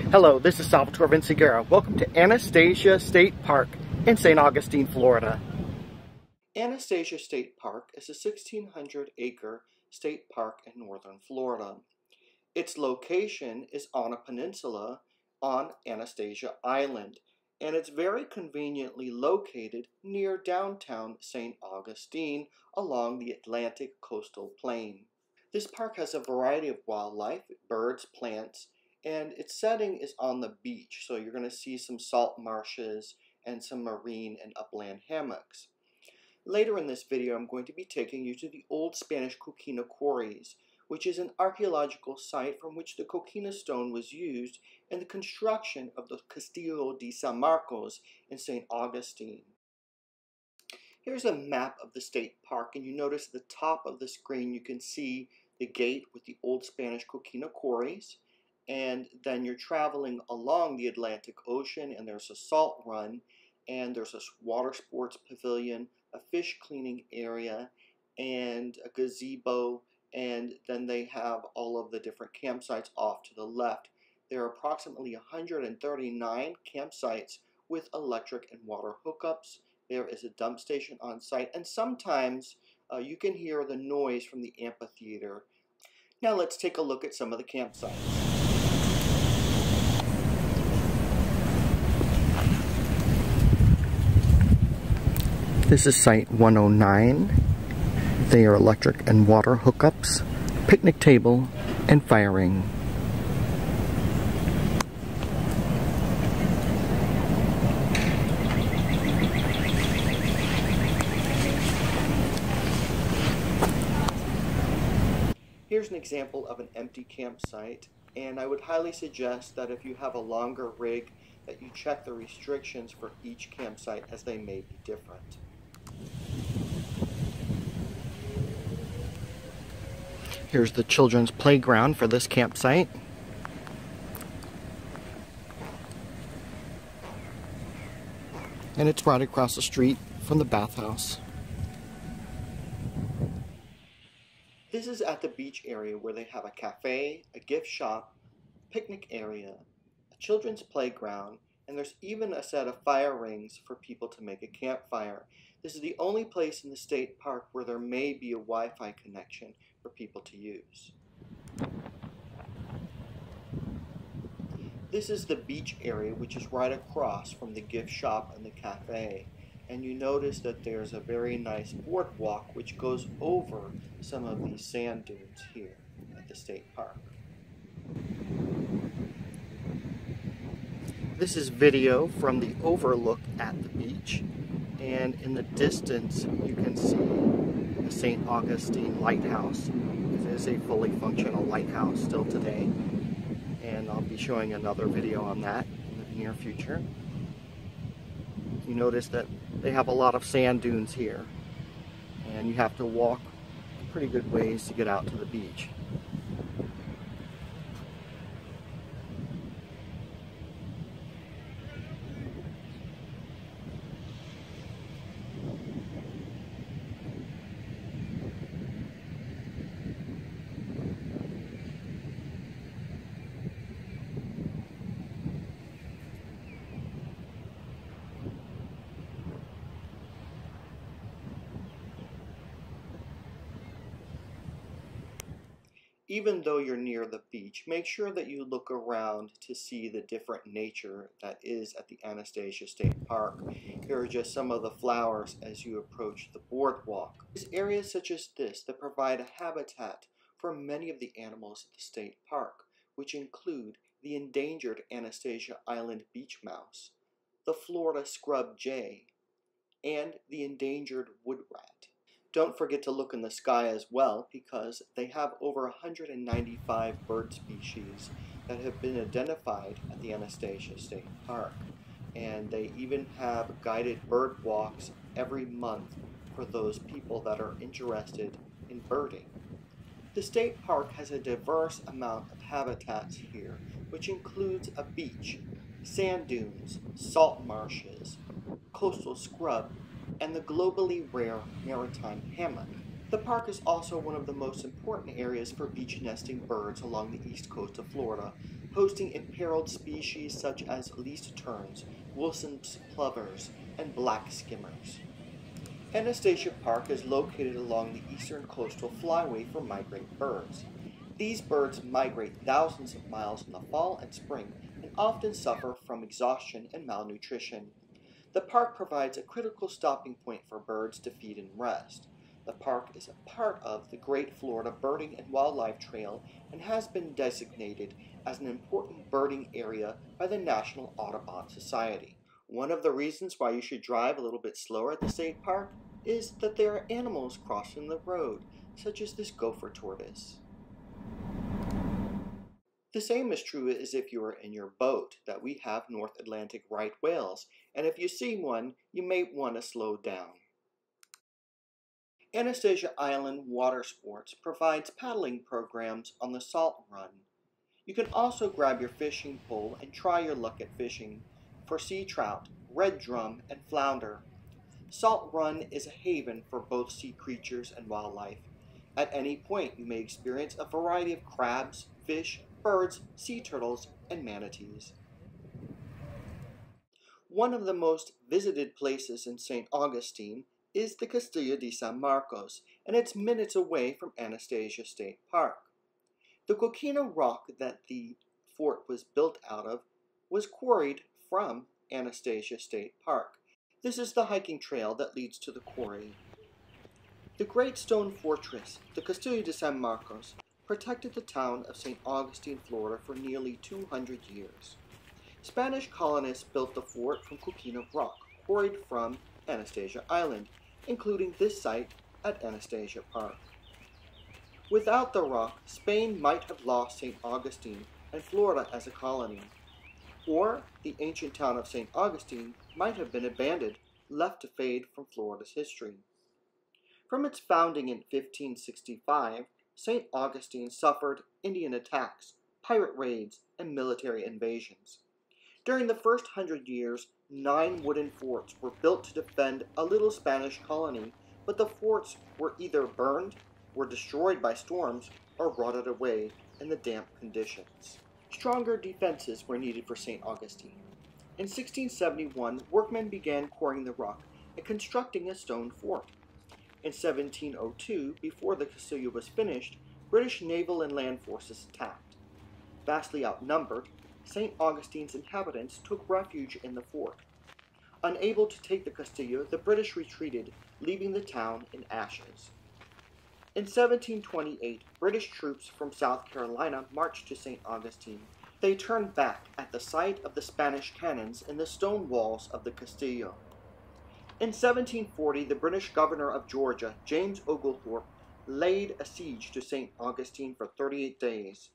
Hello, this is Salvatore Vinciguerra. Welcome to Anastasia State Park in St. Augustine, Florida. Anastasia State Park is a 1,600-acre state park in northern Florida. Its location is on a peninsula on Anastasia Island, and it's very conveniently located near downtown St. Augustine along the Atlantic coastal plain. This park has a variety of wildlife, birds, plants, and its setting is on the beach, so you're going to see some salt marshes and some marine and upland hammocks. Later in this video, I'm going to be taking you to the old Spanish coquina quarries, which is an archaeological site from which the coquina stone was used in the construction of the Castillo de San Marcos in St. Augustine. Here's a map of the state park, and you notice at the top of the screen you can see the gate with the old Spanish coquina quarries. And then you're traveling along the Atlantic Ocean, and there's a salt run, and there's a water sports pavilion, a fish cleaning area, and a gazebo, and then they have all of the different campsites off to the left. There are approximately 139 campsites with electric and water hookups. There is a dump station on site, and sometimes you can hear the noise from the amphitheater. Now let's take a look at some of the campsites. This is Site 109. They are electric and water hookups, picnic table, and firing. Here's an example of an empty campsite, and I would highly suggest that if you have a longer rig, that you check the restrictions for each campsite, as they may be different. Here's the children's playground for this campsite. And it's right across the street from the bathhouse. This is at the beach area where they have a cafe, a gift shop, picnic area, a children's playground, and there's even a set of fire rings for people to make a campfire. This is the only place in the state park where there may be a Wi-Fi connection for people to use. This is the beach area, which is right across from the gift shop and the cafe. And you notice that there's a very nice boardwalk which goes over some of these sand dunes here at the state park. This is video from the overlook at the beach, and in the distance you can see the St. Augustine lighthouse. It is a fully functional lighthouse still today, and I'll be showing another video on that in the near future. You notice that they have a lot of sand dunes here, and you have to walk pretty good ways to get out to the beach. Even though you're near the beach, make sure that you look around to see the different nature that is at the Anastasia State Park. Here are just some of the flowers as you approach the boardwalk. There's areas such as this that provide a habitat for many of the animals at the state park, which include the endangered Anastasia Island beach mouse, the Florida scrub jay, and the endangered wood rat. Don't forget to look in the sky as well, because they have over 195 bird species that have been identified at the Anastasia State Park. And they even have guided bird walks every month for those people that are interested in birding. The state park has a diverse amount of habitats here, which includes a beach, sand dunes, salt marshes, coastal scrub, and the globally rare maritime hammock. The park is also one of the most important areas for beach nesting birds along the east coast of Florida, hosting imperiled species such as least terns, Wilson's plovers, and black skimmers. Anastasia Park is located along the eastern coastal flyway for migrant birds. These birds migrate thousands of miles in the fall and spring and often suffer from exhaustion and malnutrition. The park provides a critical stopping point for birds to feed and rest. The park is a part of the Great Florida Birding and Wildlife Trail and has been designated as an important birding area by the National Audubon Society. One of the reasons why you should drive a little bit slower at the state park is that there are animals crossing the road, such as this gopher tortoise. The same is true as if you were in your boat, that we have North Atlantic right whales, and if you see one, you may want to slow down. Anastasia Island Water Sports provides paddling programs on the Salt Run. You can also grab your fishing pole and try your luck at fishing for sea trout, red drum, and flounder. Salt Run is a haven for both sea creatures and wildlife. At any point, you may experience a variety of crabs, fish, birds, sea turtles, and manatees. One of the most visited places in St. Augustine is the Castillo de San Marcos, and it's minutes away from Anastasia State Park. The coquina rock that the fort was built out of was quarried from Anastasia State Park. This is the hiking trail that leads to the quarry. The great stone fortress, the Castillo de San Marcos, protected the town of St. Augustine, Florida for nearly 200 years. Spanish colonists built the fort from coquina rock, quarried from Anastasia Island, including this site at Anastasia Park. Without the rock, Spain might have lost St. Augustine and Florida as a colony, or the ancient town of St. Augustine might have been abandoned, left to fade from Florida's history. From its founding in 1565, St. Augustine suffered Indian attacks, pirate raids, and military invasions. During the first 100 years, 9 wooden forts were built to defend a little Spanish colony, but the forts were either burned, were destroyed by storms, or rotted away in the damp conditions. Stronger defenses were needed for St. Augustine. In 1671, workmen began quarrying the rock and constructing a stone fort. In 1702, before the Castillo was finished, British naval and land forces attacked. Vastly outnumbered, St. Augustine's inhabitants took refuge in the fort. Unable to take the Castillo, the British retreated, leaving the town in ashes. In 1728, British troops from South Carolina marched to St. Augustine. They turned back at the sight of the Spanish cannons in the stone walls of the Castillo. In 1740, the British governor of Georgia, James Oglethorpe, laid a siege to St. Augustine for 38 days.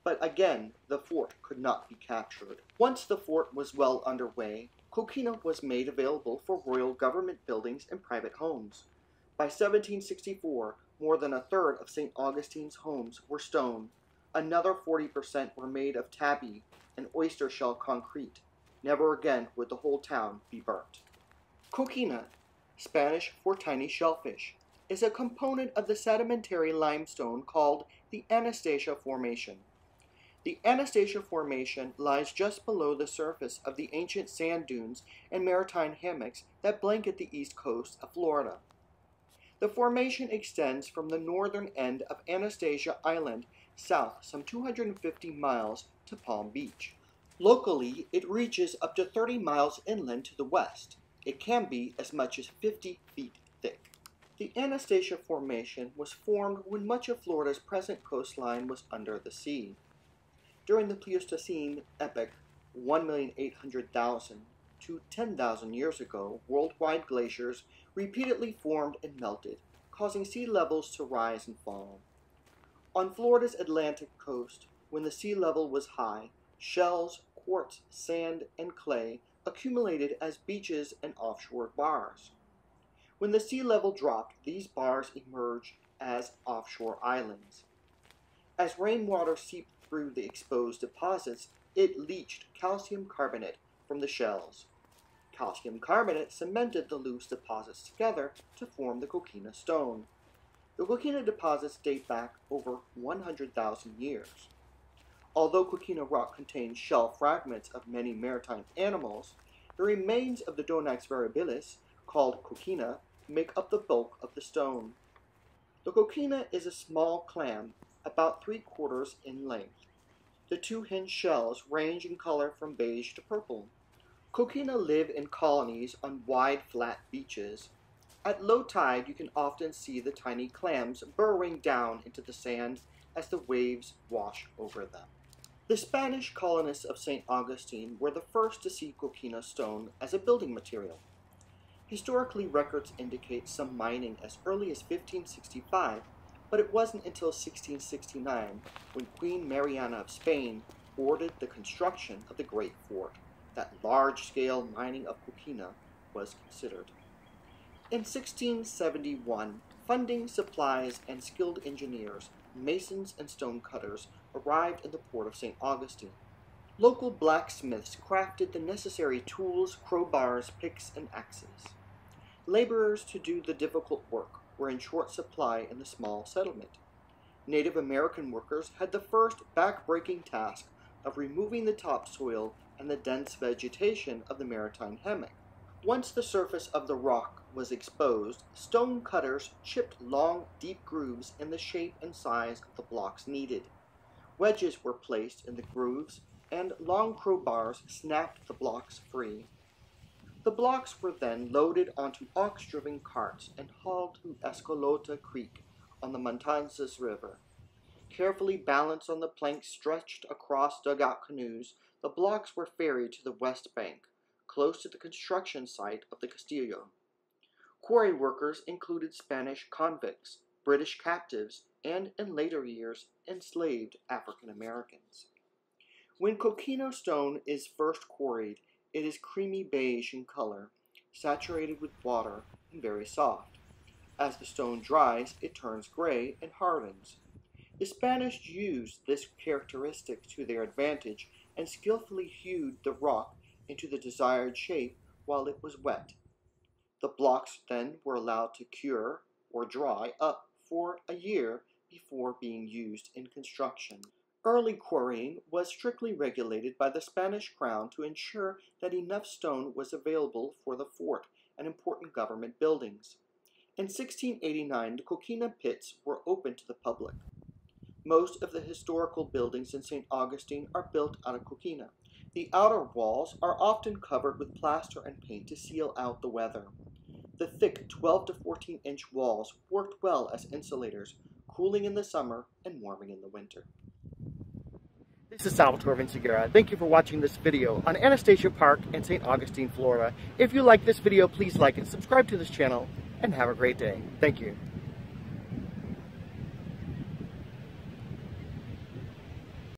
But again, the fort could not be captured. Once the fort was well underway, coquina was made available for royal government buildings and private homes. By 1764, more than a third of St. Augustine's homes were stone. Another 40% were made of tabby and oyster shell concrete. Never again would the whole town be burnt. Coquina, Spanish for tiny shellfish, is a component of the sedimentary limestone called the Anastasia Formation. The Anastasia Formation lies just below the surface of the ancient sand dunes and maritime hammocks that blanket the east coast of Florida. The formation extends from the northern end of Anastasia Island south some 250 miles to Palm Beach. Locally, it reaches up to 30 miles inland to the west. It can be as much as 50 feet thick. The Anastasia Formation was formed when much of Florida's present coastline was under the sea. During the Pleistocene epoch, 1,800,000 to 10,000 years ago, worldwide glaciers repeatedly formed and melted, causing sea levels to rise and fall. On Florida's Atlantic coast, when the sea level was high, shells, quartz, sand, and clay accumulated as beaches and offshore bars. When the sea level dropped, these bars emerged as offshore islands. As rainwater seeped through the exposed deposits, it leached calcium carbonate from the shells. Calcium carbonate cemented the loose deposits together to form the coquina stone. The coquina deposits date back over 100,000 years. Although coquina rock contains shell fragments of many maritime animals, the remains of the Donax variabilis, called coquina, make up the bulk of the stone. The coquina is a small clam, about 3/4 in length. The two-hinged shells range in color from beige to purple. Coquina live in colonies on wide, flat beaches. At low tide, you can often see the tiny clams burrowing down into the sand as the waves wash over them. The Spanish colonists of St. Augustine were the first to see coquina stone as a building material. Historically, records indicate some mining as early as 1565, but it wasn't until 1669, when Queen Mariana of Spain ordered the construction of the Great Fort, that large-scale mining of coquina was considered. In 1671, funding, supplies, and skilled engineers, masons, and stonecutters arrived in the port of St. Augustine. Local blacksmiths crafted the necessary tools, crowbars, picks, and axes. Laborers to do the difficult work were in short supply in the small settlement. Native American workers had the first back-breaking task of removing the topsoil and the dense vegetation of the maritime hammock. Once the surface of the rock was exposed, stone cutters chipped long, deep grooves in the shape and size of the blocks needed. Wedges were placed in the grooves, and long crowbars snapped the blocks free. The blocks were then loaded onto ox-driven carts and hauled to Escolota Creek on the Matanzas River. Carefully balanced on the planks stretched across dugout canoes, the blocks were ferried to the west bank, close to the construction site of the Castillo. Quarry workers included Spanish convicts, British captives, and, in later years, enslaved African Americans. When coquina stone is first quarried, it is creamy beige in color, saturated with water, and very soft. As the stone dries, it turns gray and hardens. The Spanish used this characteristic to their advantage and skillfully hewed the rock into the desired shape while it was wet. The blocks then were allowed to cure or dry up for a year before being used in construction. Early quarrying was strictly regulated by the Spanish crown to ensure that enough stone was available for the fort and important government buildings. In 1689, the coquina pits were open to the public. Most of the historical buildings in St. Augustine are built out of coquina. The outer walls are often covered with plaster and paint to seal out the weather. The thick 12 to 14-inch walls worked well as insulators, cooling in the summer and warming in the winter. This is Salvatore Vinciguerra. Thank you for watching this video on Anastasia Park in St. Augustine, Florida. If you like this video, please like and subscribe to this channel, and have a great day. Thank you.